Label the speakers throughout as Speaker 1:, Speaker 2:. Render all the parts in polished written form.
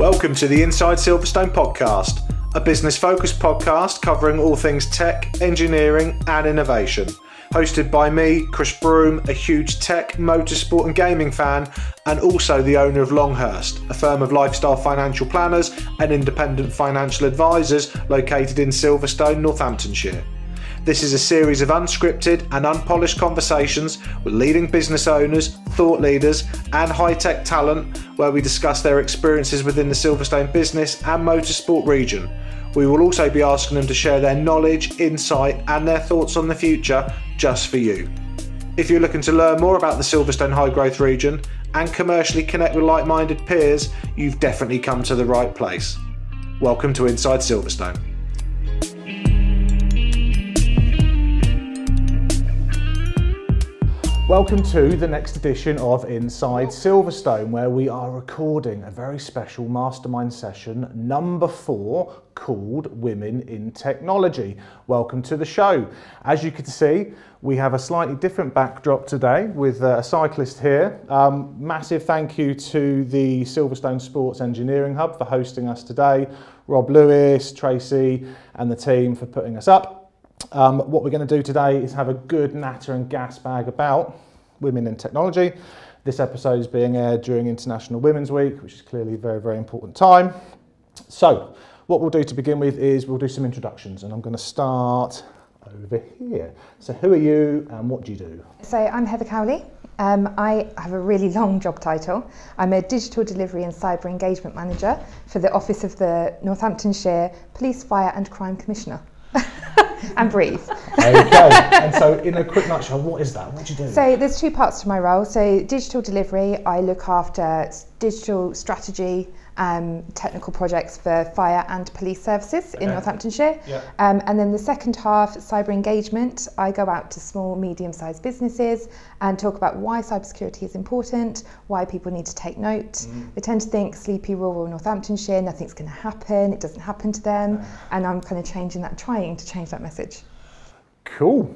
Speaker 1: Welcome to the Inside Silverstone podcast, a business-focused podcast covering all things tech, engineering and innovation. Hosted by me, Chris Broome, a huge tech, motorsport and gaming fan, and also the owner of Longhurst, a firm of lifestyle financial planners and independent financial advisors located in Silverstone, Northamptonshire. This is a series of unscripted and unpolished conversations with leading business owners, thought leaders and high-tech talent where we discuss their experiences within the Silverstone business and motorsport region. We will also be asking them to share their knowledge, insight and their thoughts on the future just for you. If you're looking to learn more about the Silverstone high growth region and commercially connect with like-minded peers, you've definitely come to the right place. Welcome to Inside Silverstone. Welcome to the next edition of Inside Silverstone, where we are recording a very special mastermind session, number 4, called Women in Technology. Welcome to the show. As you can see, we have a slightly different backdrop today with a cyclist here. Massive thank you to the Silverstone Sports Engineering Hub for hosting us today, Rob Lewis, Tracy and the team for putting us up. What we're going to do today is have a good natter and gas bag about women in technology. This episode is being aired during International Women's Week, which is clearly a very, very important time. So what we'll do to begin with is we'll do some introductions, and I'm going to start over here. So who are you and what do you do?
Speaker 2: So I'm Heather Cowley. I have a really long job title. I'm a Digital Delivery and Cyber Engagement Manager for the Office of the Northamptonshire Police, Fire and Crime Commissioner. And breathe.
Speaker 1: Okay, and so in a quick nutshell, what is that? What do you do?
Speaker 2: So there's 2 parts to my role. So digital delivery, I look after digital strategy, technical projects for fire and police services in Northamptonshire. Yeah. And then the second half, cyber engagement, I go out to small, medium-sized businesses and talk about why cybersecurity is important, why people need to take note. They tend to think sleepy rural Northamptonshire, nothing's going to happen, it doesn't happen to them, and I'm kind of trying to change that message.
Speaker 1: Cool.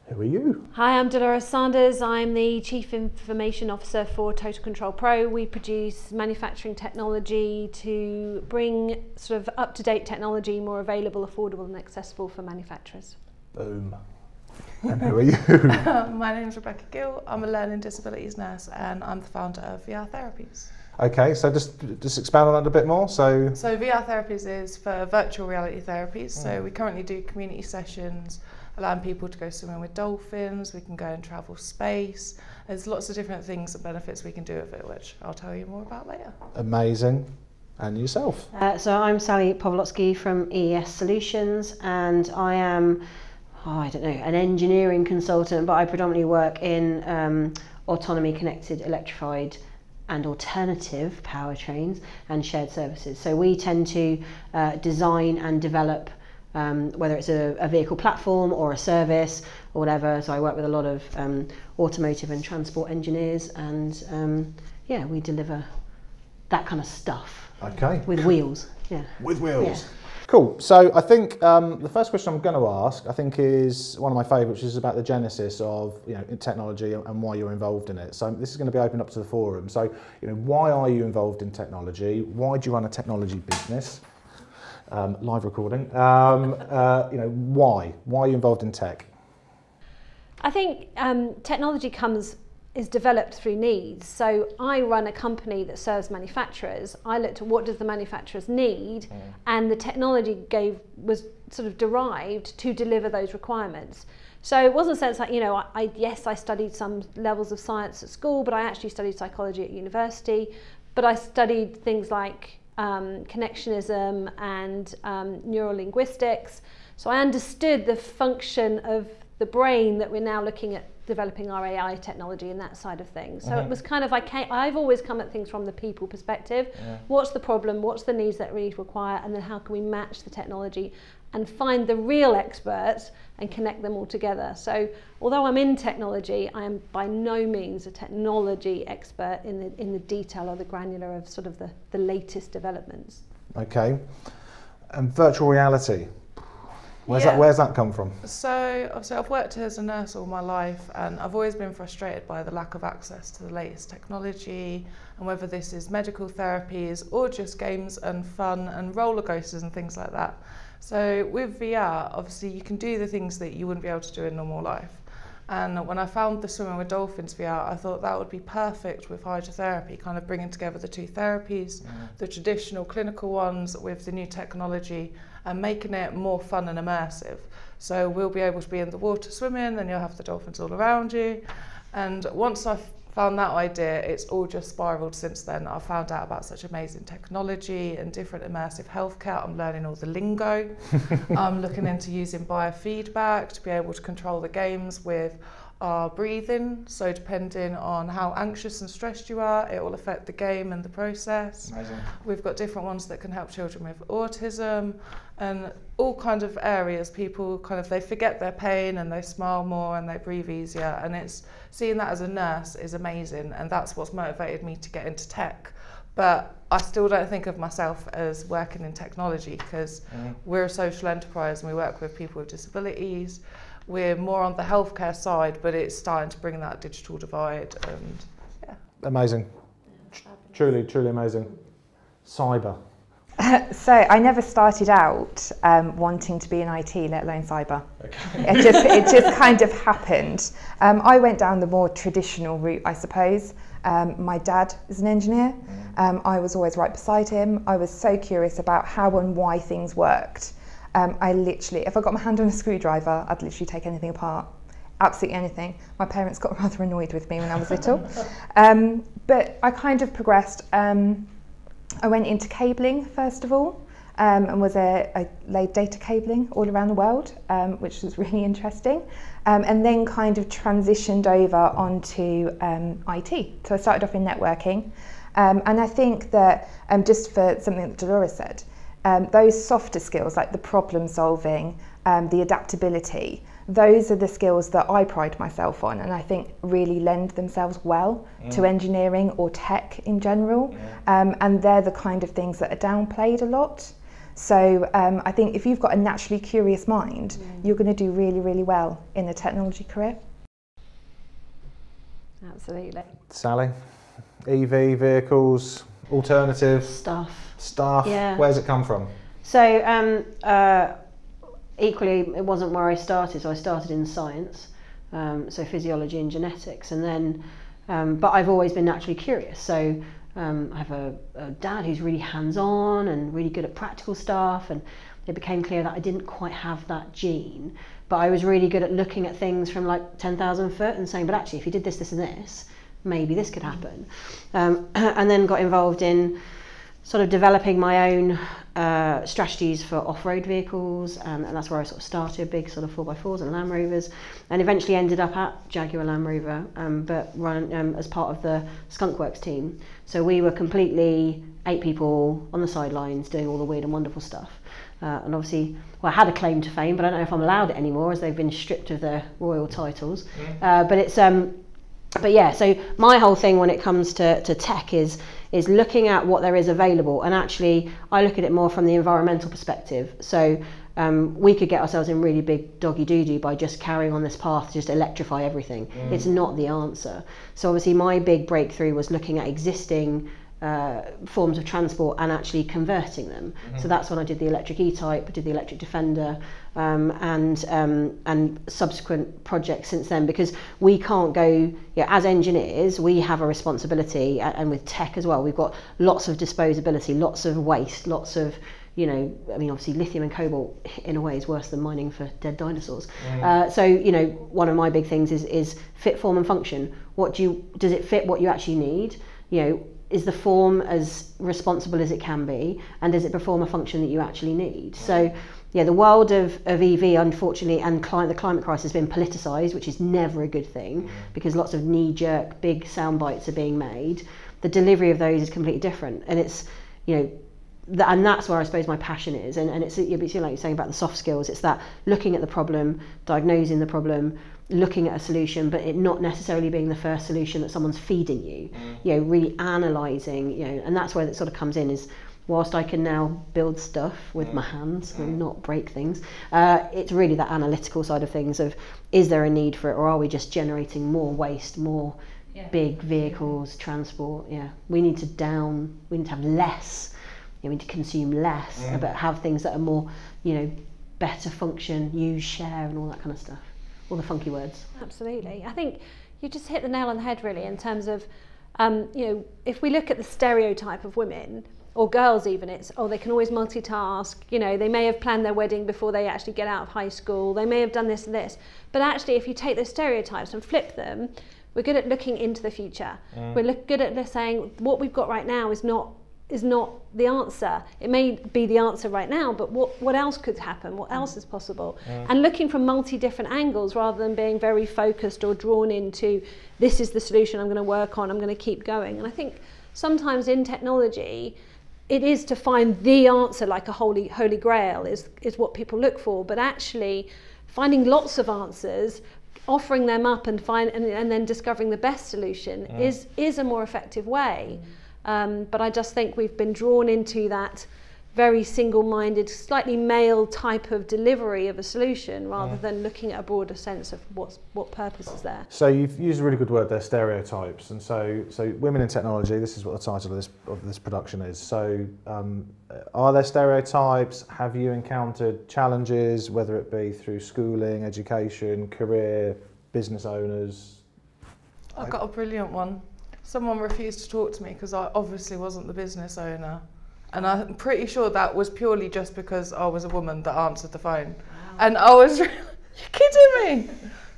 Speaker 1: Who are you?
Speaker 3: Hi, I'm Dolores Sanders. I'm the Chief Information Officer for TotalControlPro. We produce manufacturing technology to bring sort of up-to-date technology more available, affordable and accessible for manufacturers.
Speaker 1: Boom. And who are you?
Speaker 4: My name is Rebecca Gill. I'm a learning disabilities nurse and I'm the founder of VR Therapies.
Speaker 1: Okay, so just expand on that a bit more. So
Speaker 4: VR Therapies is for virtual reality therapies. So we currently do community sessions, allowing people to go swimming with dolphins, we can go and travel space. There's lots of different things and benefits we can do with it, which I'll tell you more about later.
Speaker 1: Amazing. And yourself?
Speaker 5: So I'm Sally Povolotsky from EES Solutions, and I am, an engineering consultant, but I predominantly work in autonomy, connected, electrified and alternative powertrains and shared services. So we tend to design and develop whether it's a vehicle platform or a service or whatever. So I work with a lot of automotive and transport engineers, and we deliver that kind of stuff.
Speaker 1: Okay.
Speaker 5: With wheels. Yeah.
Speaker 1: With wheels.
Speaker 5: Yeah.
Speaker 1: Cool. So I think the first question I'm going to ask, I think, is one of my favourites, which is about the genesis of technology and why you're involved in it. So this is going to be opened up to the forum. So why are you involved in technology? Why do you run a technology business? Live recording. Why? Why are you involved in tech?
Speaker 3: I think technology is developed through needs. So I run a company that serves manufacturers. I looked at what does the manufacturers need, and the technology was sort of derived to deliver those requirements. So it wasn't a sense like, I studied some levels of science at school, but I actually studied psychology at university. But I studied things like connectionism and neurolinguistics. So I understood the function of the brain that we're now looking at developing our AI technology and that side of things. So it was kind of, I've always come at things from the people perspective. Yeah. What's the problem? What's the needs that we require? And then how can we match the technology and find the real experts and connect them all together? So although I'm in technology, I am by no means a technology expert in the detail or the granular of sort of the latest developments.
Speaker 1: Okay. And virtual reality. Where's that come from?
Speaker 4: So obviously I've worked as a nurse all my life, and I've always been frustrated by the lack of access to the latest technology, and whether this is medical therapies or just games and fun and roller coasters and things like that. So with VR, obviously you can do the things that you wouldn't be able to do in normal life. And when I found the Swimming with Dolphins VR, I thought that would be perfect with hydrotherapy, kind of bringing together the two therapies, the traditional clinical ones with the new technology, and making it more fun and immersive. So we'll be able to be in the water swimming, and you'll have the dolphins all around you. And once I found that idea, it's all just spiraled since then. I found out about such amazing technology and different immersive healthcare. I'm learning all the lingo. I'm looking into using biofeedback to be able to control the games with our breathing. So depending on how anxious and stressed you are, it will affect the game and the process.
Speaker 1: Amazing.
Speaker 4: We've got different ones that can help children with autism and all kinds of areas. People they forget their pain and they smile more and they breathe easier, and it's seeing that as a nurse is amazing, and that's what's motivated me to get into tech. But I still don't think of myself as working in technology, because we're a social enterprise and we work with people with disabilities. We're more on the healthcare side, but it's starting to bring that digital divide, and yeah.
Speaker 1: Amazing. Truly, truly amazing. Cyber.
Speaker 2: So I never started out wanting to be in IT, let alone cyber. Okay. It just kind of happened. I went down the more traditional route, I suppose. My dad is an engineer. I was always right beside him. I was so curious about how and why things worked. I literally, if I got my hand on a screwdriver, I'd literally take anything apart. Absolutely anything. My parents got rather annoyed with me when I was little. But I kind of progressed. I went into cabling first of all, and I laid data cabling all around the world, which was really interesting, and then kind of transitioned over onto IT. So I started off in networking, and I think that just for something that Dolores said, those softer skills like the problem solving, the adaptability, those are the skills that I pride myself on, and I think really lend themselves well to engineering or tech in general. And they're the kind of things that are downplayed a lot. So I think if you've got a naturally curious mind, you're going to do really, really well in a technology career.
Speaker 3: Absolutely.
Speaker 1: Sally, EV, vehicles, alternatives? Stuff.
Speaker 5: Yeah.
Speaker 1: Where's it come from?
Speaker 5: So equally, it wasn't where I started. So I started in science, so physiology and genetics, and then, but I've always been naturally curious. So I have a dad who's really hands-on and really good at practical stuff, and it became clear that I didn't quite have that gene, but I was really good at looking at things from like 10,000 foot and saying, but actually, if you did this, this, and this, maybe this could happen. And then got involved in sort of developing my own strategies for off-road vehicles, and that's where I sort of started, big sort of 4x4s and Land Rovers, and eventually ended up at Jaguar Land Rover, but run as part of the Skunkworks team. So we were completely 8 people on the sidelines doing all the weird and wonderful stuff. And obviously, well, I had a claim to fame, but I don't know if I'm allowed it anymore, as they've been stripped of their royal titles. But it's but yeah, so my whole thing when it comes to tech is looking at what there is available, and actually I look at it more from the environmental perspective. So we could get ourselves in really big doggy doo-doo by just carrying on this path to just electrify everything. It's not the answer. So obviously my big breakthrough was looking at existing forms of transport and actually converting them. So that's when I did the electric E-Type, I did the electric Defender, and subsequent projects since then, because we can't go, as engineers, we have a responsibility, and with tech as well, we've got lots of disposability, lots of waste, lots of, I mean, obviously lithium and cobalt in a way is worse than mining for dead dinosaurs. So, one of my big things is fit, form and function. Does it fit what you actually need? Is the form as responsible as it can be, and does it perform a function that you actually need? So the world of EV, unfortunately, and the climate crisis has been politicised, which is never a good thing, because lots of knee-jerk big sound bites are being made. The delivery of those is completely different, and it's and that's where I suppose my passion is, and it's like you're saying about the soft skills. It's that looking at the problem, diagnosing the problem, looking at a solution, but it not necessarily being the first solution that someone's feeding you. Really analysing, and that's where that sort of comes in, is whilst I can now build stuff with my hands and not break things, it's really that analytical side of things of, is there a need for it, or are we just generating more waste, more big vehicles, transport? We need to have less, we need to consume less, but have things that are more, better function, use, share, and all that kind of stuff. All the funky words.
Speaker 3: Absolutely. I think you just hit the nail on the head really in terms of, if we look at the stereotype of women, or girls even, it's, they can always multitask, they may have planned their wedding before they actually get out of high school, they may have done this and this, but actually if you take those stereotypes and flip them, we're good at looking into the future. We're good at saying what we've got right now is not the answer. It may be the answer right now, but what else could happen? What else is possible? And looking from different angles rather than being very focused or drawn into, this is the solution I'm going to work on, I'm going to keep going. And I think sometimes in technology, it is to find the answer, like a holy grail is what people look for, but actually finding lots of answers, offering them up and then discovering the best solution is a more effective way. But I just think we've been drawn into that very single-minded, slightly male type of delivery of a solution rather than looking at a broader sense of what purpose is there.
Speaker 1: So you've used a really good word there, stereotypes, and so women in technology. This is what the title of this production is. So are there stereotypes? Have you encountered challenges, whether it be through schooling, education, career, business owners?
Speaker 4: I've got a brilliant one. Someone refused to talk to me because I obviously wasn't the business owner. And I'm pretty sure that was purely just because I was a woman that answered the phone. Wow. And I was really, you're kidding me?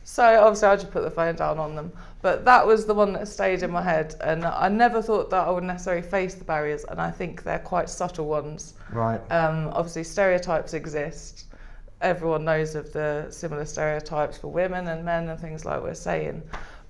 Speaker 4: So obviously I just put the phone down on them. But that was the one that stayed in my head. And I never thought that I would necessarily face the barriers. And I think they're quite subtle ones. Right. Obviously stereotypes exist. Everyone knows of the similar stereotypes for women and men and things like we're saying.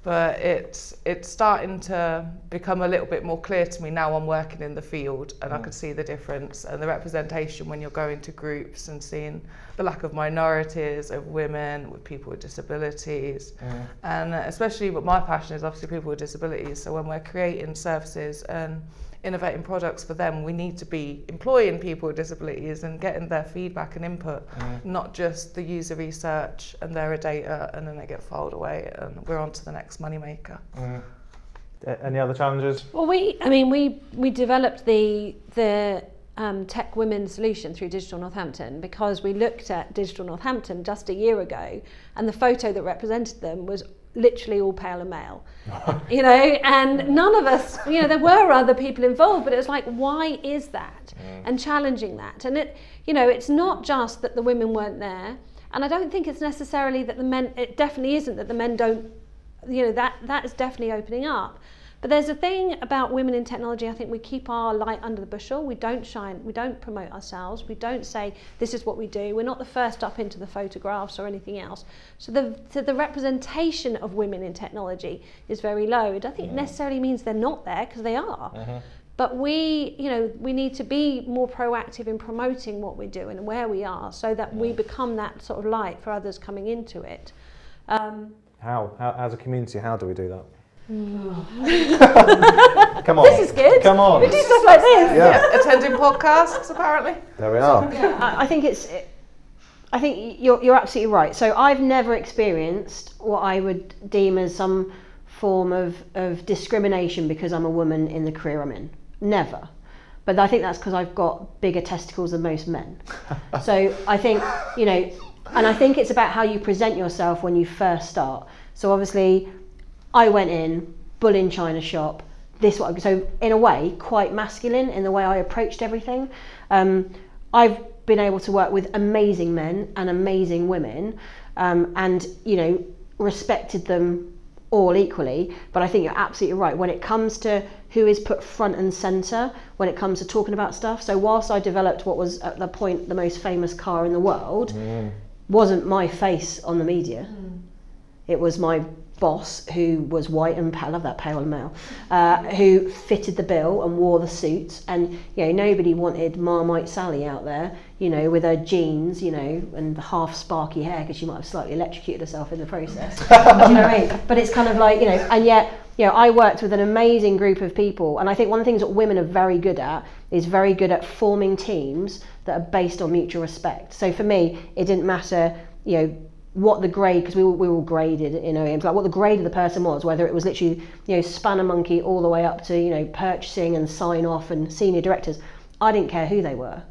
Speaker 4: But it's starting to become a little bit more clear to me now I'm working in the field, and I can see the difference and the representation when you're going to groups and seeing the lack of minorities, of women, with people with disabilities. And especially what my passion is obviously people with disabilities, so when we're creating services and innovating products for them, we need to be employing people with disabilities and getting their feedback and input, not just the user research and their data and then they get filed away and we're on to the next money maker.
Speaker 1: Any other challenges?
Speaker 3: Well, we developed the Tech Women solution through Digital Northampton because we looked at Digital Northampton just a year ago, and the photo that represented them was literally all pale and male, and none of us, there were other people involved, but it was like, why is that? And challenging that. And it's not just that the women weren't there, and I don't think it's necessarily that the men, it definitely isn't that the men don't, that is definitely opening up. But there's a thing about women in technology, I think we keep our light under the bushel, we don't shine, we don't promote ourselves, we don't say this is what we do, we're not the first up into the photographs or anything else. So the representation of women in technology is very low. It doesn't think necessarily means they're not there, because they are. But we need to be more proactive in promoting what we're doing and where we are, so that we become that sort of light for others coming into it.
Speaker 1: How as a community, how do we do that? Come on.
Speaker 3: This is good.
Speaker 1: Come on.
Speaker 3: We do stuff like this.
Speaker 1: Yeah.
Speaker 4: Attending podcasts, apparently.
Speaker 1: There we are.
Speaker 5: I think you're absolutely right. So I've never experienced what I would deem as some form of discrimination because I'm a woman in the career I'm in. Never. But I think that's because I've got bigger testicles than most men. So I think, and I think it's about how you present yourself when you first start. So obviously, I went in, bull in China shop, so in a way, quite masculine in the way I approached everything. I've been able to work with amazing men and amazing women, and, respected them all equally. But I think you're absolutely right. When it comes to who is put front and centre, when it comes to talking about stuff. So whilst I developed what was at the point the most famous car in the world, wasn't my face on the media. It was my boss, who was white and I love that pale and male, who fitted the bill and wore the suits, and nobody wanted Marmite Sally out there, with her jeans, and half sparky hair because she might have slightly electrocuted herself in the process. Do you know what I mean? But it's kind of like, and yet, you know, I worked with an amazing group of people, and I think one of the things that women are very good at is very good at forming teams that are based on mutual respect. So for me, it didn't matter, you know, what the grade, because we were all graded in OEMs, like what the grade of the person was, whether it was literally, you know, spanner monkey all the way up to, you know, purchasing and sign off and senior directors. I didn't care who they were,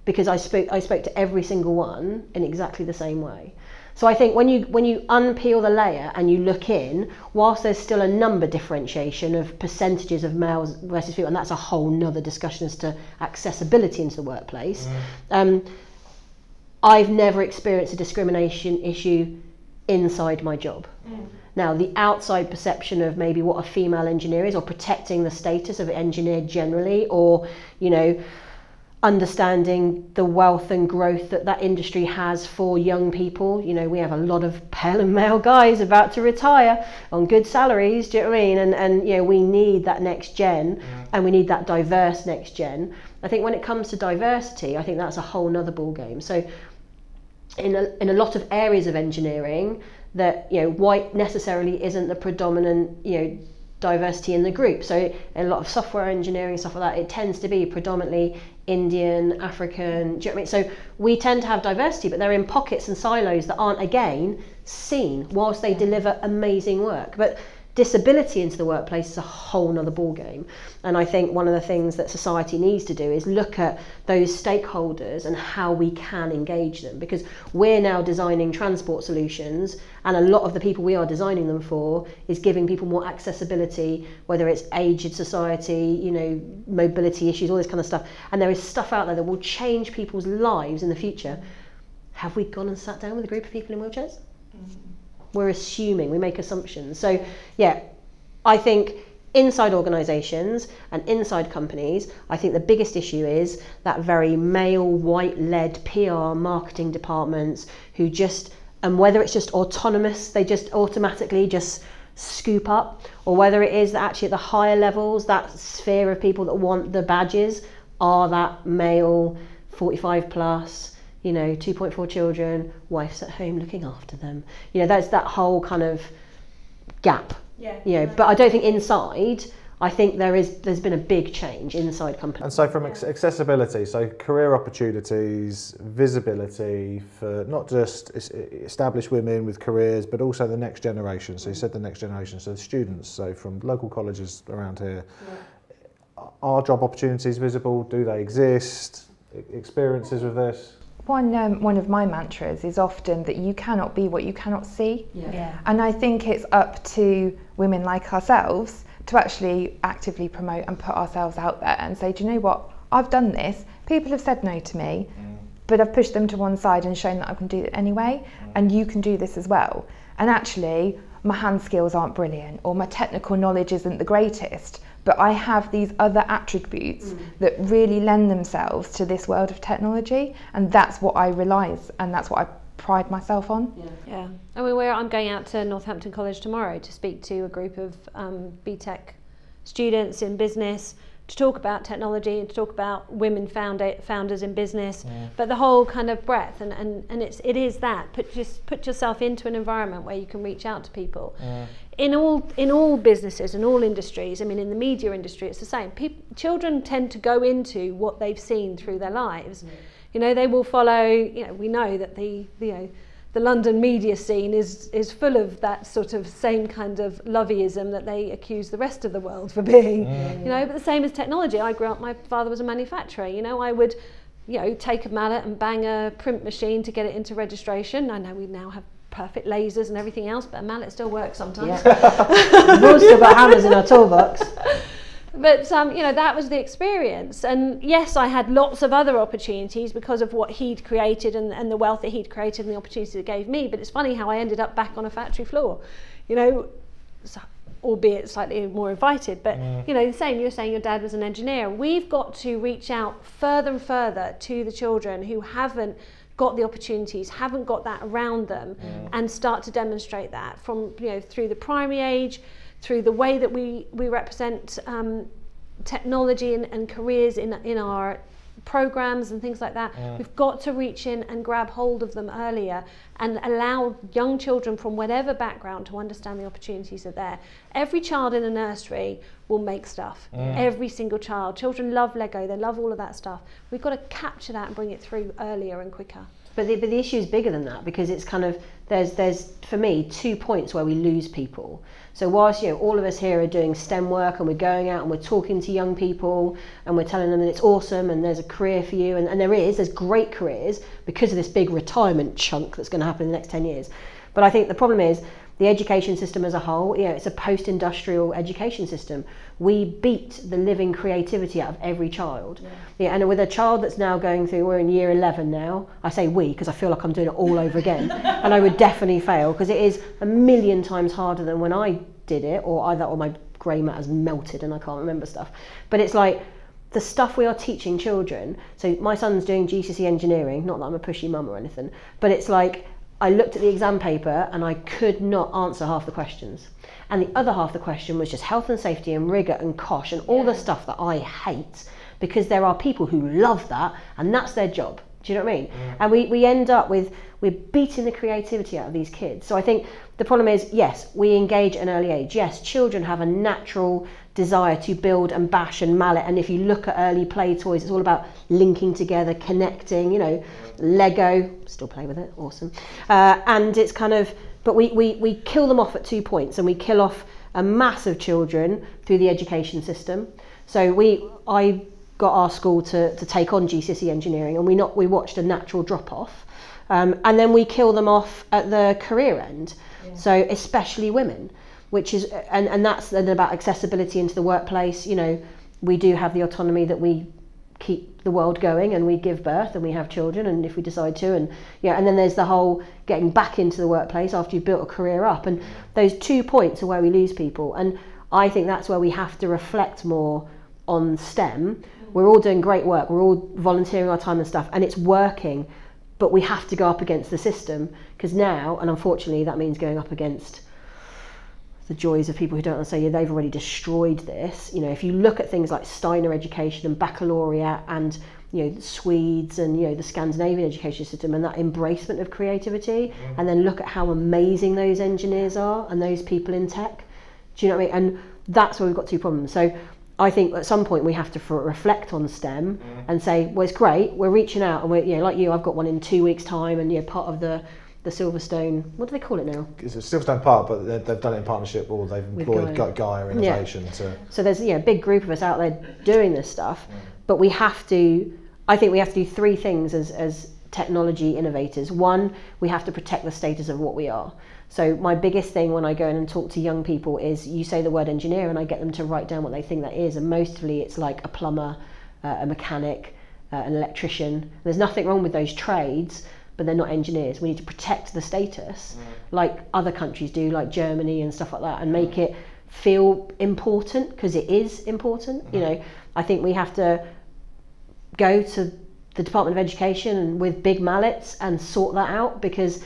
Speaker 5: because I spoke to every single one in exactly the same way. So I think when you unpeel the layer and you look in, whilst there's still a number differentiation of percentages of males versus females, and that's a whole nother discussion as to accessibility into the workplace, I've never experienced a discrimination issue inside my job. Now, the outside perception of maybe what a female engineer is, or protecting the status of an engineer generally, or, you know, understanding the wealth and growth that that industry has for young people. You know, we have a lot of pale and male guys about to retire on good salaries, do you know what I mean? And you know, we need that next gen, and we need that diverse next gen. I think when it comes to diversity, I think that's a whole nother ball game. So in a lot of areas of engineering, that, you know, white necessarily isn't the predominant, you know, diversity in the group. So in a lot of software engineering, stuff like that, it tends to be predominantly Indian, African, do you know what I mean? So we tend to have diversity, but they're in pockets and silos that aren't, again, seen whilst they deliver amazing work. But disability into the workplace is a whole nother ball game. And I think one of the things that society needs to do is look at those stakeholders and how we can engage them, because we're now designing transport solutions, and a lot of the people we are designing them for is giving people more accessibility, whether it's aged society, you know, mobility issues, all this kind of stuff. And there is stuff out there that will change people's lives in the future. Have we gone and sat down with a group of people in wheelchairs? We're assuming, we make assumptions. So yeah, I think inside organisations and inside companies, I think the biggest issue is that very male, white-led PR marketing departments who just, and whether it's just autonomous, they just automatically just scoop up, or whether it is that actually at the higher levels, that sphere of people that want the badges are that male, 45 plus, you know, 2.4 children, wife's at home looking after them. You know, there's that whole kind of gap. Yeah. You know, but I don't think inside, I think there's been a big change inside companies.
Speaker 1: And so from accessibility, so career opportunities, visibility for not just established women with careers, but also the next generation. So you said the next generation, so the students, so from local colleges around here. Yeah. Are job opportunities visible? Do they exist? Experiences with this?
Speaker 2: One of my mantras is often that you cannot be what you cannot see. Yeah. And I think it's up to women like ourselves to actually actively promote and put ourselves out there and say, do you know what, I've done this, people have said no to me, but I've pushed them to one side and shown that I can do it anyway, and you can do this as well. And actually, my hand skills aren't brilliant, or my technical knowledge isn't the greatest, but I have these other attributes that really lend themselves to this world of technology, and that's what I realise, and that's what I pride myself on.
Speaker 3: Yeah. I mean, I'm going out to Northampton College tomorrow to speak to a group of BTEC students in business, to talk about technology and to talk about women founders in business, but the whole kind of breadth, and it is that put yourself into an environment where you can reach out to people. In all businesses and all industries. I mean, in the media industry, it's the same. Children tend to go into what they've seen through their lives. You know, they will follow. You know, we know that the London media scene is full of that sort of same kind of loveyism that they accuse the rest of the world for being. You know, but the same as technology. I grew up. My father was a manufacturer. You know, I would, you know, take a mallet and bang a print machine to get it into registration. I know we now have perfect lasers and everything else, but a mallet still works sometimes.
Speaker 5: We've all still got hammers in our toolbox.
Speaker 3: But you know, that was the experience, and yes, I had lots of other opportunities because of what he'd created and the wealth that he'd created and the opportunities it gave me. But it's funny how I ended up back on a factory floor, you know, albeit slightly more invited. But you know, the same. You were saying your dad was an engineer. We've got to reach out further and further to the children who haven't got the opportunities, haven't got that around them, and start to demonstrate that from, you know, through the primary age, through the way that we represent technology and careers in our programs and things like that. We've got to reach in and grab hold of them earlier and allow young children from whatever background to understand the opportunities are there. Every child in a nursery will make stuff. Every single child. Children love Lego, they love all of that stuff. We've got to capture that and bring it through earlier and quicker.
Speaker 5: But the issue is bigger than that, because it's kind of, there's for me 2 points where we lose people. So whilst all of us here are doing STEM work and we're going out and we're talking to young people and we're telling them that it's awesome and there's a career for you, and there's great careers because of this big retirement chunk that's going to happen in the next 10 years. But I think the problem is the education system as a whole, it's a post-industrial education system. We beat the living creativity out of every child. And with a child that's now going through, we're in year 11 now, I say we because I feel like I'm doing it all over again, and I would definitely fail because it is a million times harder than when I did it, or my grey matter's melted and I can't remember stuff. But it's like, the stuff we are teaching children, so my son's doing GCSE engineering, not that I'm a pushy mum or anything, but it's like, I looked at the exam paper and I could not answer half the questions. And the other half of the question was just health and safety and rigour and cosh and all the stuff that I hate, because there are people who love that and that's their job. Do you know what I mean? And we end up with, we're beating the creativity out of these kids. So I think the problem is, yes, we engage at an early age. Yes, children have a natural desire to build and bash and mallet. And if you look at early play toys, it's all about linking together, connecting, Lego, still play with it, awesome. And it's kind of, but we kill them off at 2 points, and we kill off a mass of children through the education system. So I got our school to take on GCSE engineering, and we watched a natural drop off, and then we kill them off at the career end. So especially women, which is, and that's then about accessibility into the workplace. We do have the autonomy that we keep the world going, and we give birth and we have children, and if we decide to, and then there's the whole getting back into the workplace after you've built a career up, and those 2 points are where we lose people. And I think that's where we have to reflect more on STEM. We're all doing great work, we're all volunteering our time and stuff, and it's working, but we have to go up against the system, because now, and unfortunately that means going up against the joys of people who don't understand, they've already destroyed this. If you look at things like Steiner education and baccalaureate, and the Swedes and the Scandinavian education system, and that embracement of creativity, and then look at how amazing those engineers are and those people in tech. Do you know what I mean? And that's where we've got 2 problems. So I think at some point we have to reflect on STEM and say, well, it's great, we're reaching out, and we're, like you, I've got one in 2 weeks' time, and part of the Silverstone, what do they call it now? It's
Speaker 1: a Silverstone Park, but they've done it in partnership, or they've employed Gaia Innovation to...
Speaker 5: So there's a big group of us out there doing this stuff, but I think we have to do 3 things as technology innovators. 1, we have to protect the status of what we are. So my biggest thing when I go in and talk to young people is, you say the word engineer and I get them to write down what they think that is, and mostly it's like a plumber, a mechanic, an electrician. There's nothing wrong with those trades, but they're not engineers. We need to protect the status like other countries do, like Germany and stuff like that, and make it feel important, because it is important. I think we have to go to the Department of Education and with big mallets and sort that out, because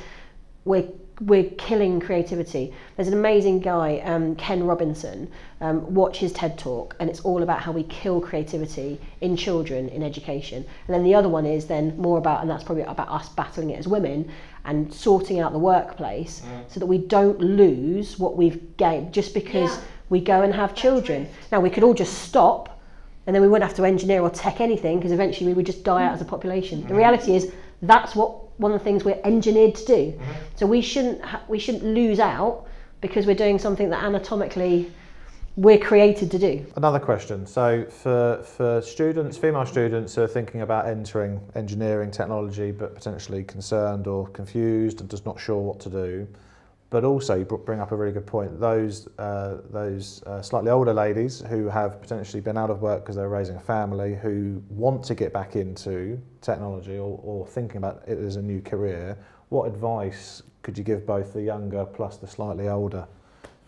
Speaker 5: we're killing creativity. There's an amazing guy, Ken Robinson, watch his TED Talk, and it's all about how we kill creativity in children in education. And then the other one is then more about, and that's probably about us battling it as women and sorting out the workplace so that we don't lose what we've gained just because we go and have children. Now we could all just stop, and then we wouldn't have to engineer or tech anything, because eventually we would just die out as a population. The reality is that's one of the things we're engineered to do. So we shouldn't lose out because we're doing something that anatomically we're created to do.
Speaker 1: Another question. So for students, female students who are thinking about entering engineering technology but potentially concerned or confused and just not sure what to do, but also you bring up a really good point, those slightly older ladies who have potentially been out of work because they're raising a family, who want to get back into technology or thinking about it as a new career, what advice could you give both the younger plus the slightly older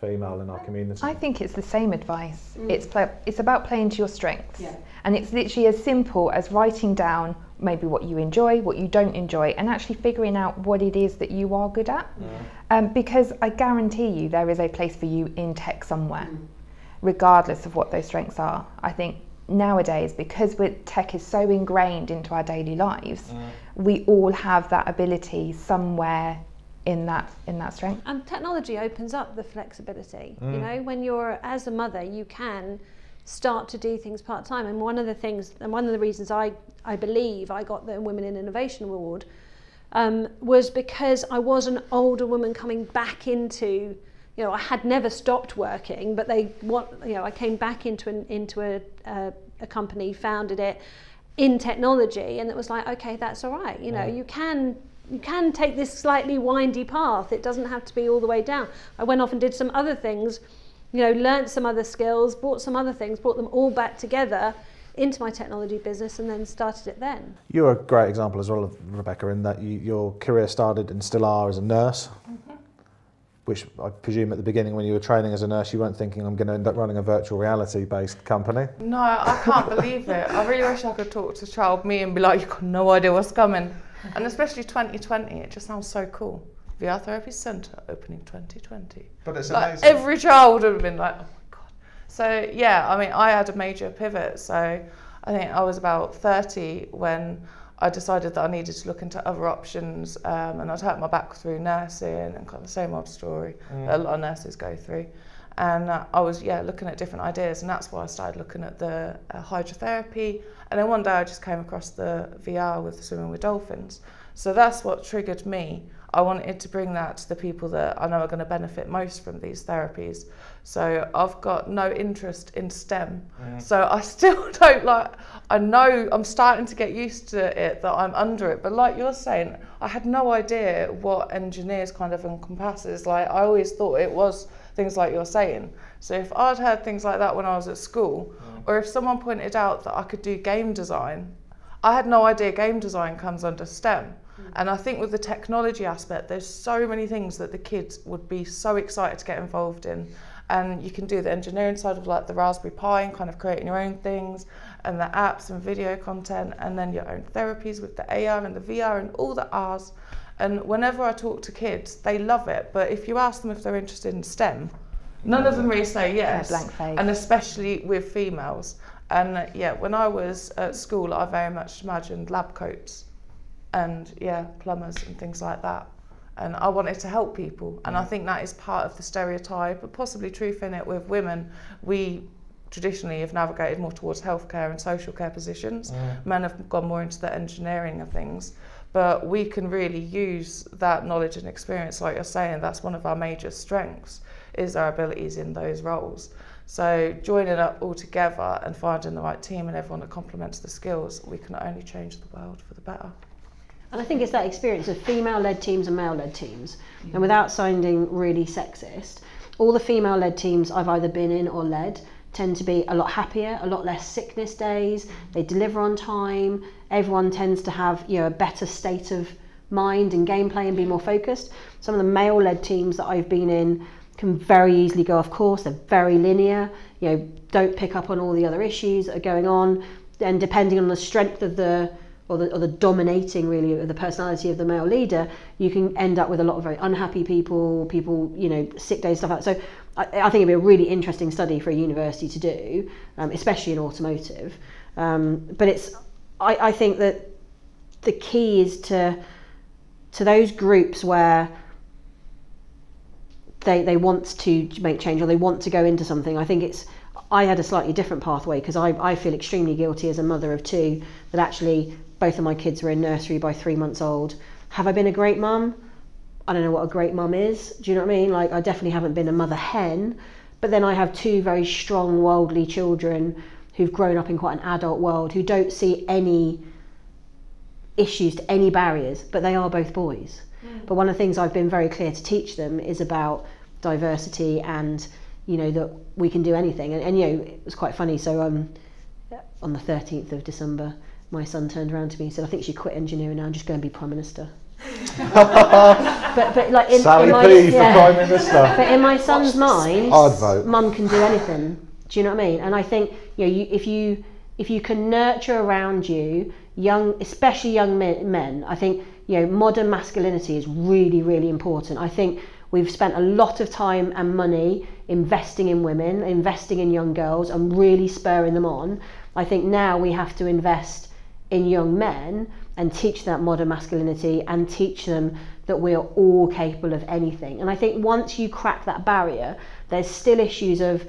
Speaker 1: female in our community?
Speaker 2: I think it's the same advice. It's about playing to your strengths. And it's literally as simple as writing down maybe what you enjoy, what you don't enjoy, and actually figuring out what it is that you are good at. Because I guarantee you there is a place for you in tech somewhere, regardless of what those strengths are. I think nowadays, because tech is so ingrained into our daily lives, we all have that ability somewhere in that strength.
Speaker 3: And technology opens up the flexibility. You know, when you're, as a mother, you can start to do things part-time. And one of the reasons I believe I got the Women in Innovation Award was because I was an older woman coming back into, you know, I had never stopped working, but I came back into a company, founded it in technology, and it was like, okay, that's all right. You know, you can take this slightly windy path. It doesn't have to be all the way down. I went off and did some other things, you know, learnt some other skills, brought some other things, brought them all back together into my technology business, and then started it then.
Speaker 1: You're a great example as well, Rebecca, in that your career started and still are as a nurse, which I presume at the beginning when you were training as a nurse, you weren't thinking, I'm going to end up running a virtual reality based company.
Speaker 4: No, I can't believe it. I really wish I could talk to child me and be like, you've got no idea what's coming. And especially 2020, it just sounds so cool. VR Therapies Centre opening 2020.
Speaker 1: But it's
Speaker 4: like,
Speaker 1: amazing.
Speaker 4: Every child would have been like, oh my God. So yeah, I mean, I had a major pivot. So I think I was about 30 when I decided that I needed to look into other options, and I'd hurt my back through nursing and kind of the same old story that a lot of nurses go through. And I was looking at different ideas, and that's why I started looking at the hydrotherapy. And then one day I just came across the VR with swimming with dolphins. So that's what triggered me. I wanted to bring that to the people that I know are going to benefit most from these therapies. So I've got no interest in STEM. So I still don't I know I'm starting to get used to it, that I'm under it. But like you're saying, I had no idea what engineers kind of encompasses. Like, I always thought it was things like you're saying. So if I'd heard things like that when I was at school, or if someone pointed out that I could do game design, I had no idea game design comes under STEM. And I think with the technology aspect, there's so many things that the kids would be so excited to get involved in. And you can do the engineering side of like the Raspberry Pi and kind of creating your own things, and the apps and video content, and then your own therapies with the AR and the VR and all the Rs. And whenever I talk to kids, they love it. But if you ask them if they're interested in STEM, none of them really say yes.
Speaker 2: Blank face.
Speaker 4: And especially with females. And when I was at school, I very much imagined lab coats and plumbers and things like that. And I wanted to help people. And I think that is part of the stereotype, but possibly truth in it with women. We traditionally have navigated more towards healthcare and social care positions. Men have gone more into the engineering of things. But we can really use that knowledge and experience, like you're saying. That's one of our major strengths, is our abilities in those roles. So joining up all together and finding the right team and everyone that complements the skills, we can only change the world for the better.
Speaker 5: And I think it's that experience of female-led teams and male-led teams. And without sounding really sexist, all the female-led teams I've either been in or led tend to be a lot happier, a lot less sickness days, they deliver on time, everyone tends to have, you know, a better state of mind and gameplay and be more focused. Some of the male-led teams that I've been in can very easily go off course, they're very linear, you know, don't pick up on all the other issues that are going on, and depending on the strength of the or the dominating really of the personality of the male leader, you can end up with a lot of very unhappy people, you know, sick days, stuff like that. So I think it'd be a really interesting study for a university to do, especially in automotive. But I think that the key is to those groups where they want to make change or they want to go into something. I had a slightly different pathway because I feel extremely guilty as a mother of two that actually both of my kids were in nursery by 3 months old. Have I been a great mum? I don't know what a great mum is. Do you know what I mean? Like, I definitely haven't been a mother hen, but then I have two very strong, worldly children who've grown up in quite an adult world, who don't see any issues to any barriers, but they are both boys. But one of the things I've been very clear to teach them is about diversity and, you know, that we can do anything. And you know, it was quite funny. So on the 13th of December, my son turned around to me and said, I think you should quit engineering now and just go and be Prime Minister. but like in
Speaker 1: Sally
Speaker 5: my,
Speaker 1: P for Prime Minister.
Speaker 5: But in my son's mind,
Speaker 1: I'd vote.
Speaker 5: Mum can do anything. Do you know what I mean? And I think, you know, if you can nurture around you especially young men, I think, you know, modern masculinity is really, really important. I think we've spent a lot of time and money investing in women, investing in young girls and really spurring them on. I think now we have to invest in young men and teach that modern masculinity and teach them that we are all capable of anything. And I think once you crack that barrier, there's still issues of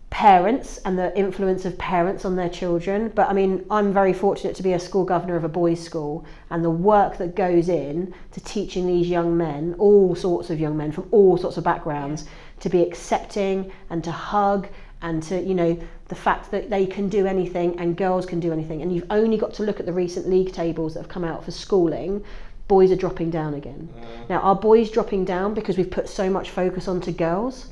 Speaker 5: parents and the influence of parents on their children. But I mean, I'm very fortunate to be a school governor of a boys' school, and the work that goes in to teaching these young men, all sorts of young men from all sorts of backgrounds, to be accepting and to hug and to, you know, the fact that they can do anything and girls can do anything. And you've only got to look at the recent league tables that have come out for schooling. Boys are dropping down again. Now, are boys dropping down because we've put so much focus onto girls?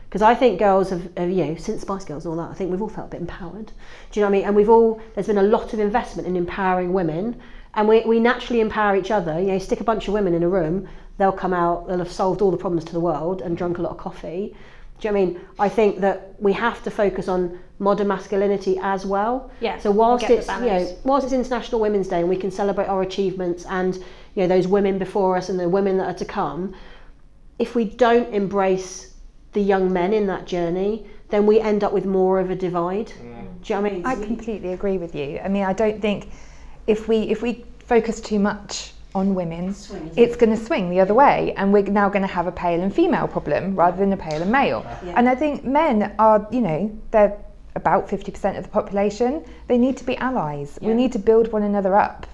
Speaker 5: Because I think girls have, you know, since Spice Girls and all that, I think we've all felt a bit empowered. Do you know what I mean? And there's been a lot of investment in empowering women, and we naturally empower each other. You know, stick a bunch of women in a room, they'll come out, they'll have solved all the problems to the world and drunk a lot of coffee. Do you know what I mean? I think that we have to focus on modern masculinity as well.
Speaker 3: Yeah.
Speaker 5: So whilst it's, you know, whilst it's International Women's Day and we can celebrate our achievements and, you know, those women before us and the women that are to come, if we don't embrace the young men in that journey, then we end up with more of a divide. Do you know what I mean?
Speaker 2: I completely agree with you. I mean, I don't think if we focus too much on women, it's going to swing the other way, and we're now going to have a pale and female problem rather than a pale and male. And I think men are, you know, they're about 50% of the population. They need to be allies. We need to build one another up.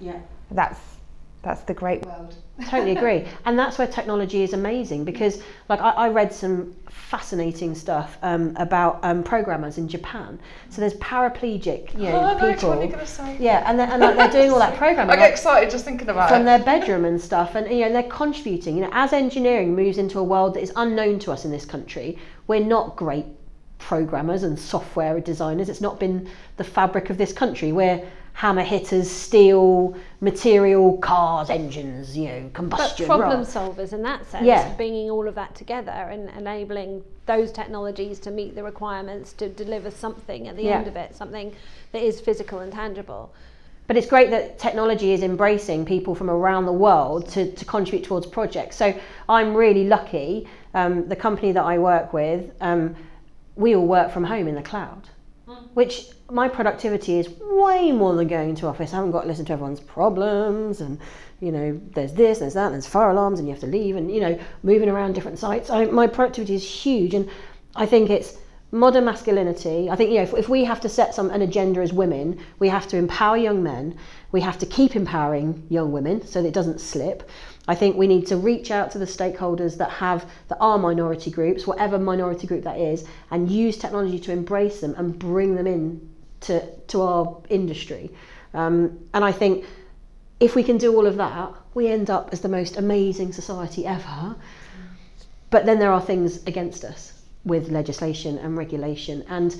Speaker 2: That's the great world.
Speaker 5: Totally agree. And that's where technology is amazing, because like I read some fascinating stuff about programmers in Japan. So there's paraplegic, you know, people.
Speaker 4: What are you going to say?
Speaker 5: Yeah, and they're doing all that programming.
Speaker 4: I get excited just thinking about
Speaker 5: from
Speaker 4: it.
Speaker 5: their bedroom and stuff, and you know, they're contributing. You know, as engineering moves into a world that is unknown to us in this country, we're not great programmers and software designers. It's not been the fabric of this country. We're hammer hitters, steel, material, cars, engines, you know, combustion.
Speaker 3: But problem solvers in that sense, bringing all of that together and enabling those technologies to meet the requirements to deliver something at the end of it, something that is physical and tangible.
Speaker 5: But it's great that technology is embracing people from around the world to contribute towards projects. So I'm really lucky, the company that I work with, we all work from home in the cloud, which my productivity is way more than going into office. I haven't got to listen to everyone's problems, and you know, there's this, there's that, there's fire alarms, and you have to leave, and you know, moving around different sites. My productivity is huge, and I think it's modern masculinity. I think, you know, if we have to set an agenda as women, we have to empower young men. We have to keep empowering young women so that it doesn't slip. I think we need to reach out to the stakeholders that are minority groups, whatever minority group that is, and use technology to embrace them and bring them in to our industry. And I think if we can do all of that, we end up as the most amazing society ever. But then there are things against us with legislation and regulation and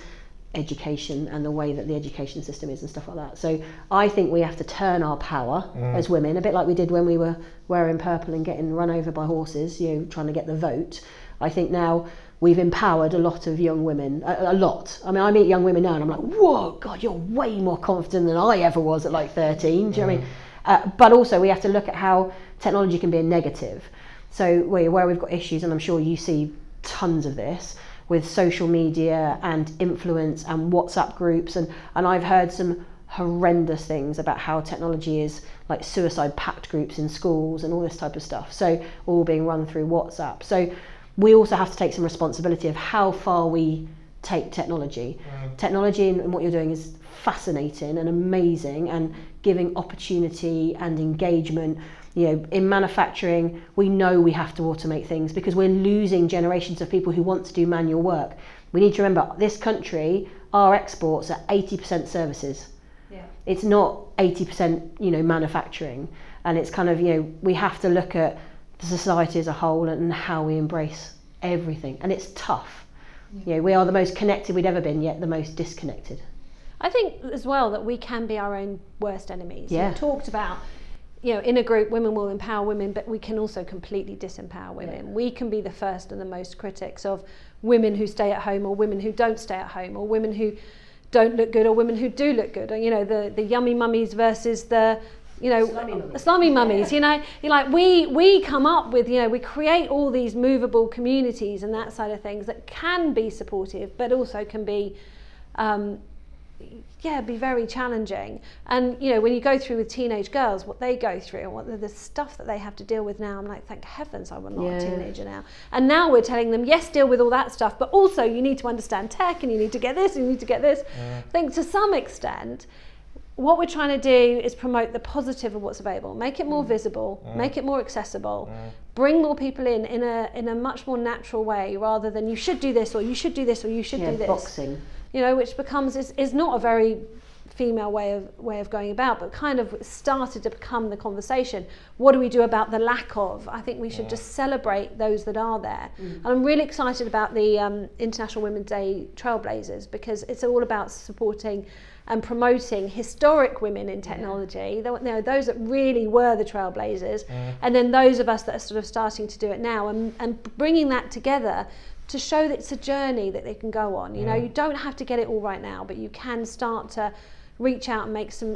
Speaker 5: education and the way that the education system is and stuff like that. So I think we have to turn our power as women, a bit like we did when we were wearing purple and getting run over by horses, you know, trying to get the vote. I think now we've empowered a lot of young women, a lot. I mean, I meet young women now and I'm like, whoa, God, you're way more confident than I ever was at like 13. Do you know what I mean? But also we have to look at how technology can be a negative. So where we've got issues, and I'm sure you see tons of this, with social media and influence and WhatsApp groups, and I've heard some horrendous things about how technology is like suicide pact groups in schools and all this type of stuff, so all being run through WhatsApp. So we also have to take some responsibility of how far we take technology. Technology and what you're doing is fascinating and amazing, and giving opportunity and engagement. You know, in manufacturing, we know we have to automate things because we're losing generations of people who want to do manual work. We need to remember, this country, our exports are 80% services. It's not 80%, you know, manufacturing. And it's kind of, you know, we have to look at the society as a whole and how we embrace everything. And it's tough. You know, we are the most connected we'd ever been, yet the most disconnected.
Speaker 3: I think as well that we can be our own worst enemies.
Speaker 5: Yeah.
Speaker 3: You talked about, you know, in a group, women will empower women, but we can also completely disempower women. We can be the first and the most critics of women who stay at home, or women who don't stay at home, or women who don't look good, or women who do look good. You know, the yummy mummies versus the you know, slummy mummies, you know, you're like, we come up with, you know, we create all these movable communities and that side of things that can be supportive, but also can be, be very challenging. And, you know, when you go through with teenage girls, what they go through and what the stuff that they have to deal with now, I'm like, thank heavens I'm not a teenager now. And now we're telling them, yes, deal with all that stuff, but also you need to understand tech and you need to get this and you need to get this. I think to some extent, what we're trying to do is promote the positive of what's available, make it more visible, make it more accessible, bring more people in a much more natural way, rather than you should do this or you should do this or you should do this.
Speaker 5: Boxing.
Speaker 3: You know, which becomes is not a very female way of going about, but kind of started to become the conversation. What do we do about the lack of? I think we should just celebrate those that are there. And I'm really excited about the International Women's Day Trailblazers, because it's all about supporting and promoting historic women in technology, those that really were the trailblazers, and then those of us that are sort of starting to do it now, and bringing that together to show that it's a journey that they can go on. You know, you don't have to get it all right now, but you can start to reach out and make some,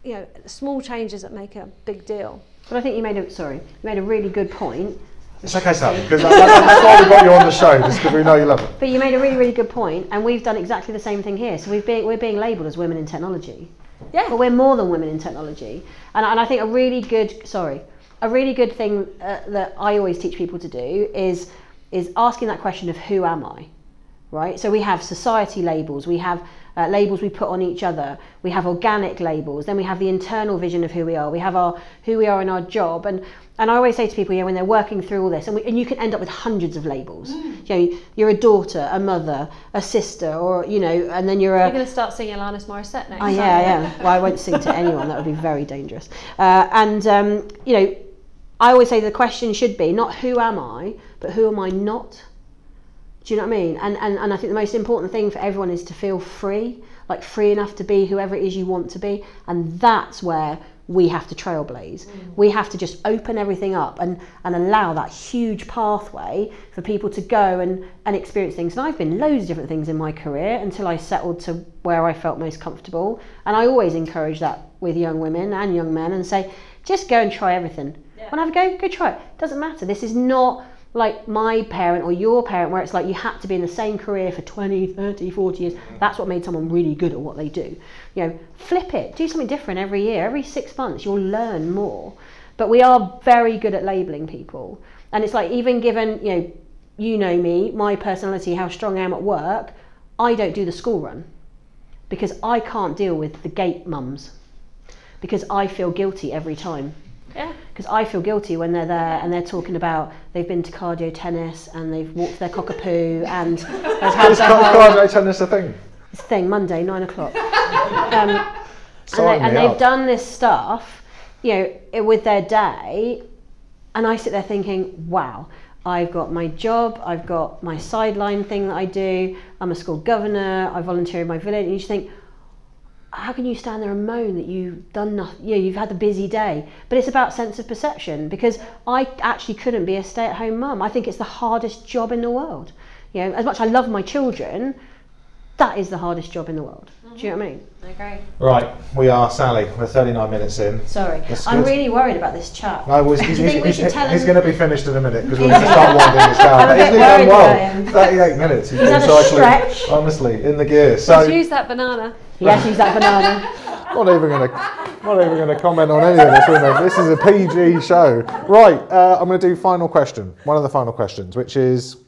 Speaker 3: you know, small changes that make a big deal.
Speaker 5: But I think you made a really good point.
Speaker 1: It's okay, Sally, because that's why we got you on the show, just because we know you love it.
Speaker 5: But you made a really, really good point, and we've done exactly the same thing here. So we're being labelled as women in technology. Yeah. But we're more than women in technology. And I think a really good thing that I always teach people to do is asking that question of who am I, right? So we have society labels, we have labels we put on each other, we have organic labels, then we have the internal vision of who we are, we have who we are in our job, and I always say to people, when they're working through all this, and you can end up with hundreds of labels. You know, you're a daughter, a mother, a sister, or, you know, and then you're
Speaker 3: going to start singing Alanis Morissette next.
Speaker 5: Oh yeah. Well, I won't sing to anyone, that would be very dangerous. You know, I always say the question should be not who am I, but who am I not? Do you know what I mean? And I think the most important thing for everyone is to feel free, like free enough to be whoever it is you want to be. And that's where we have to trailblaze. We have to just open everything up and allow that huge pathway for people to go and experience things. And I've been loads of different things in my career until I settled to where I felt most comfortable. And I always encourage that with young women and young men and say, just go and try everything. Want to have a go try it. Doesn't matter. This is not like my parent or your parent, where it's like you had to be in the same career for 20, 30, 40 years. That's what made someone really good at what they do. You know, flip it, do something different every year, every 6 months, you'll learn more. But we are very good at labeling people. And it's like, even given, you know me, my personality, how strong I am at work, I don't do the school run because I can't deal with the gate mums, because I feel guilty every time. Yeah. Because I feel guilty when they're there and they're talking about they've been to cardio tennis and they've walked their cockapoo and
Speaker 1: is cardio tennis a thing?
Speaker 5: It's a thing, Monday, 9 o'clock. And they've done this stuff, with their day, and I sit there thinking, wow, I've got my job, I've got my sideline thing that I do, I'm a school governor, I volunteer in my village, and you just think, how can you stand there and moan that you've done nothing? You've had a busy day. But it's about sense of perception, because I actually couldn't be a stay-at-home mum. I think it's the hardest job in the world. As much as I love my children, that is the hardest job in the world. Do you know what I mean?
Speaker 3: I agree.
Speaker 1: Right, we are, Sally. We're 39 minutes in.
Speaker 5: Sorry, I'm really worried about this chat.
Speaker 1: No, he's going to be finished in a minute because we're going to start winding this down.
Speaker 5: I'm a bit worried
Speaker 1: about him. 38 minutes. He's
Speaker 5: had a stretch.
Speaker 1: Honestly, in the gear. So
Speaker 3: use that banana.
Speaker 5: Yes, use that banana.
Speaker 1: Not even going to comment on any of this, women. This is a PG show. Right, I'm going to do final question. One of the final questions, which is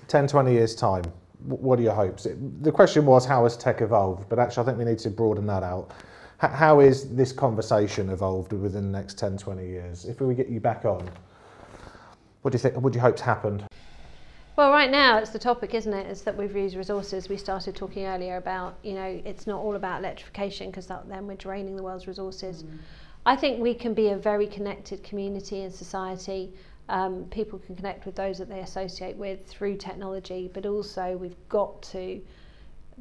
Speaker 1: 10, 20 years time. What are your hopes? The question was, how has tech evolved? But actually, I think we need to broaden that out. How is this conversation evolved within the next 10, 20 years? If we get you back on, what do you think? What do you hope's happened?
Speaker 3: Well, right now it's the topic, isn't it? It's that we've used resources. We started talking earlier about, it's not all about electrification, because then we're draining the world's resources. I think we can be a very connected community and society. People can connect with those that they associate with through technology, but also we've got to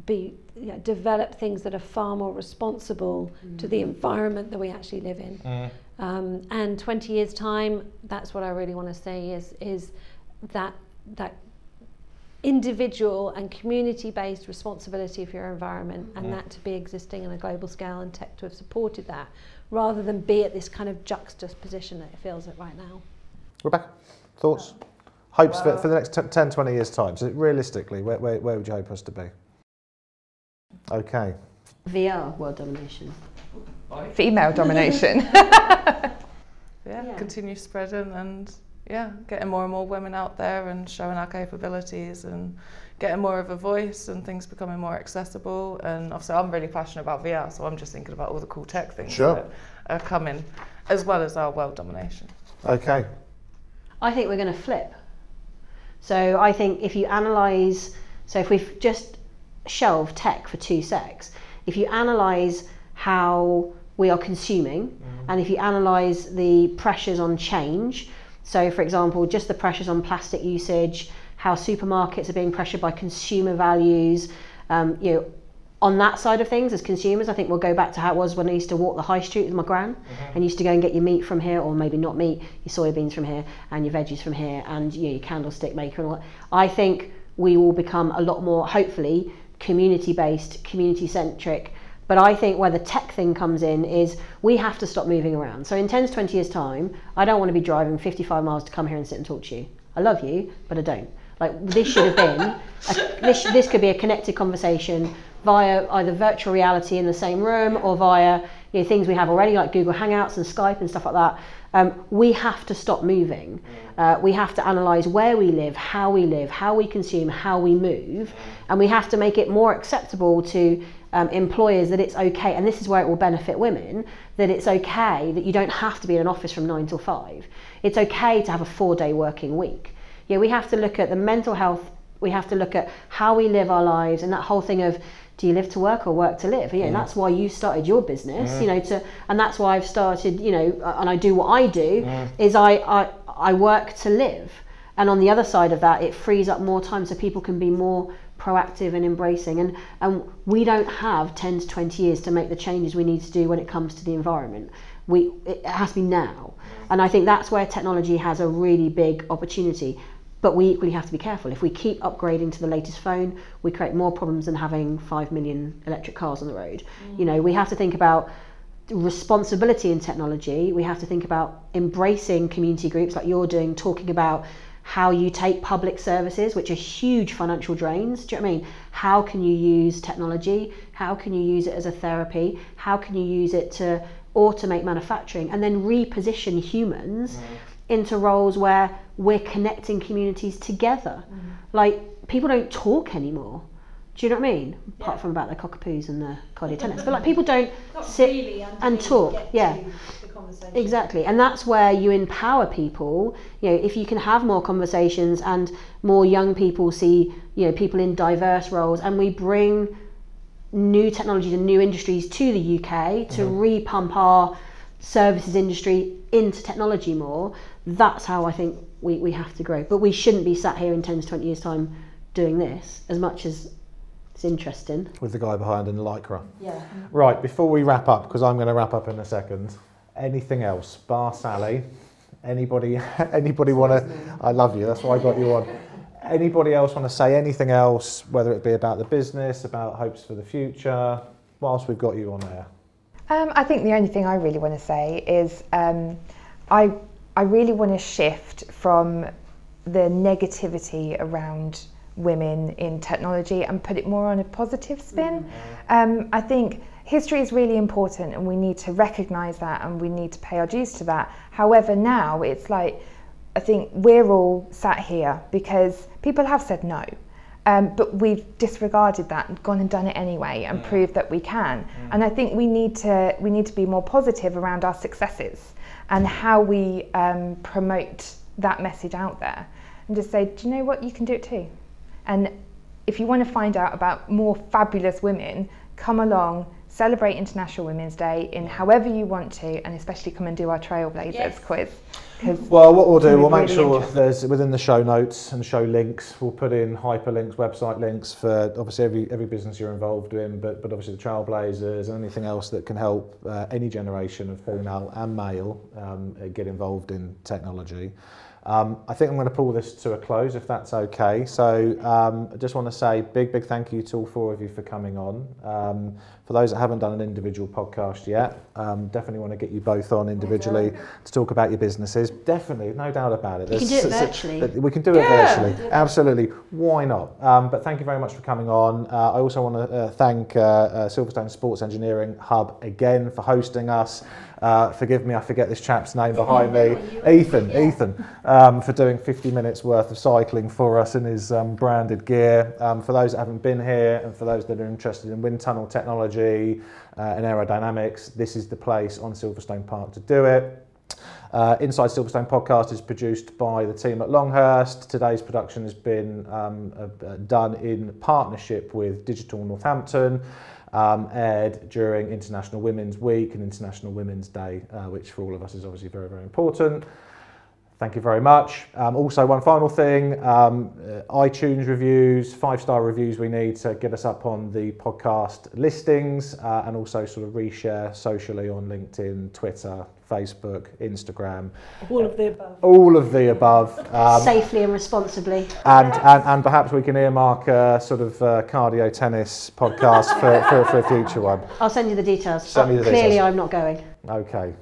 Speaker 3: develop things that are far more responsible to the environment that we actually live in. And 20 years time, that's what I really want to see is that individual and community-based responsibility for your environment, and that to be existing on a global scale, and tech to have supported that, rather than be at this kind of juxtaposition that it feels like right now.
Speaker 1: Rebecca, thoughts? Hopes for the next 10, 20 years' time? So realistically, where would you hope us to be? Okay.
Speaker 5: VR, world domination.
Speaker 2: Female domination.
Speaker 4: Continue spreading and getting more and more women out there and showing our capabilities and getting more of a voice and things becoming more accessible. And obviously I'm really passionate about VR, so I'm just thinking about all the cool tech things that are coming, as well as our world domination.
Speaker 1: Okay.
Speaker 5: I think we're going to flip. So I think if you analyse, so if we've just shelved tech for 2 secs, if you analyse how we are consuming, and if you analyse the pressures on change, so for example, just the pressures on plastic usage, how supermarkets are being pressured by consumer values, on that side of things as consumers, I think we'll go back to how it was when I used to walk the high street with my gran and used to go and get your meat from here, or maybe not meat, your soybeans from here and your veggies from here, and your candlestick maker and all that. I think we will become a lot more, hopefully, community-based, community-centric. But I think where the tech thing comes in is we have to stop moving around. So in 10 to 20 years' time, I don't want to be driving 55 miles to come here and sit and talk to you. I love you, but I don't. Like, this should have been, this could be a connected conversation via either virtual reality in the same room or via things we have already, like Google Hangouts and Skype and stuff like that. We have to stop moving. We have to analyse where we live, how we consume, how we move, and we have to make it more acceptable to employers that it's okay, and this is where it will benefit women, that it's okay that you don't have to be in an office from 9 till 5. It's okay to have a 4-day working week. We have to look at the mental health, we have to look at how we live our lives, and that whole thing of, do you live to work or work to live? That's why you started your business, and that's why I've started, and I do what I do, is I work to live. And on the other side of that, it frees up more time so people can be more proactive and embracing. And we don't have 10 to 20 years to make the changes we need to do when it comes to the environment. It has to be now. And I think that's where technology has a really big opportunity. But we equally have to be careful. If we keep upgrading to the latest phone, we create more problems than having 5 million electric cars on the road. We have to think about responsibility in technology. We have to think about embracing community groups like you're doing, talking about how you take public services, which are huge financial drains. Do you know what I mean? How can you use technology? How can you use it as a therapy? How can you use it to automate manufacturing and then reposition humans into roles where we're connecting communities together? Like, people don't talk anymore. Do you know what I mean? Apart from about their cockapoos and the cardio tennis. But like, people don't sit really and talk. Exactly. And that's where you empower people. If you can have more conversations and more young people see, people in diverse roles, and we bring new technologies and new industries to the UK to repump our services industry into technology more, that's how I think we have to grow. But we shouldn't be sat here in 10 to 20 years' time doing this, as much as it's interesting. With the guy behind in the lycra. Yeah. Right, before we wrap up, because I'm going to wrap up in a second, anything else? Bar Sally? Anybody want to... I love you, that's why I got you on. Anybody else want to say anything else, whether it be about the business, about hopes for the future, whilst we've got you on air? I think the only thing I really want to say is I really want to shift from the negativity around women in technology and put it more on a positive spin. I think history is really important and we need to recognise that and we need to pay our dues to that. However, now it's like, I think we're all sat here because people have said no, but we've disregarded that and gone and done it anyway and proved that we can. And I think we need to be more positive around our successes and how we promote that message out there and just say, do you know what, you can do it too. And if you want to find out about more fabulous women, come along, celebrate International Women's Day in however you want to, and especially come and do our Trailblazers quiz. Well, what we'll do, we'll make sure there's within the show notes and show links, we'll put in hyperlinks, website links for obviously every business you're involved in, but obviously the Trailblazers and anything else that can help any generation of female and male get involved in technology.
Speaker 1: I think I'm going to pull this to a close if that's okay. So I just want to say big thank you to all four of you for coming on. For those that haven't done an individual podcast yet, definitely want to get you both on individually to talk about your businesses. Definitely, no doubt about it.
Speaker 5: You can do it virtually.
Speaker 1: We can do it virtually, absolutely. Why not? But thank you very much for coming on. I also want to thank Silverstone Sports Engineering Hub again for hosting us. Forgive me, I forget this chap's name behind me. Ethan, for doing 50 minutes worth of cycling for us in his branded gear. For those that haven't been here and for those that are interested in wind tunnel technology and aerodynamics, this is the place on Silverstone Park to do it. Inside Silverstone podcast is produced by the team at Longhurst. Today's production has been done in partnership with Digital Northampton. Aired during International Women's Week and International Women's Day, which for all of us is obviously very important. Thank you very much. Also, one final thing, iTunes reviews, 5-star reviews we need to get us up on the podcast listings, and also sort of reshare socially on LinkedIn, Twitter, Facebook, Instagram.
Speaker 3: All of the above.
Speaker 1: All of the above.
Speaker 5: Safely and responsibly.
Speaker 1: And perhaps we can earmark a sort of cardio tennis podcast for a future one.
Speaker 5: I'll send you the details.
Speaker 1: Send me the
Speaker 5: Clearly
Speaker 1: details.
Speaker 5: I'm not going.
Speaker 1: Okay.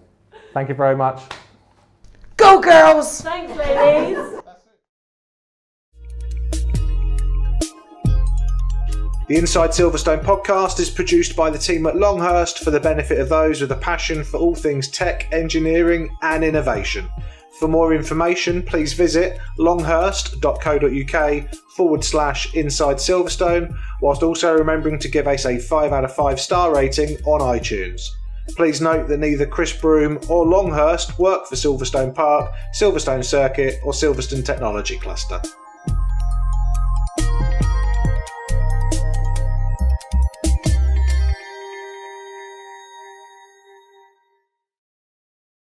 Speaker 1: Thank you very much.
Speaker 4: Go girls!
Speaker 3: Thanks, ladies.
Speaker 1: The Inside Silverstone podcast is produced by the team at Longhurst for the benefit of those with a passion for all things tech, engineering and innovation. For more information, please visit longhurst.co.uk/Inside Silverstone, whilst also remembering to give us a 5 out of 5 star rating on iTunes. Please note that neither Chris Broome or Longhurst work for Silverstone Park, Silverstone Circuit or Silverstone Technology Cluster.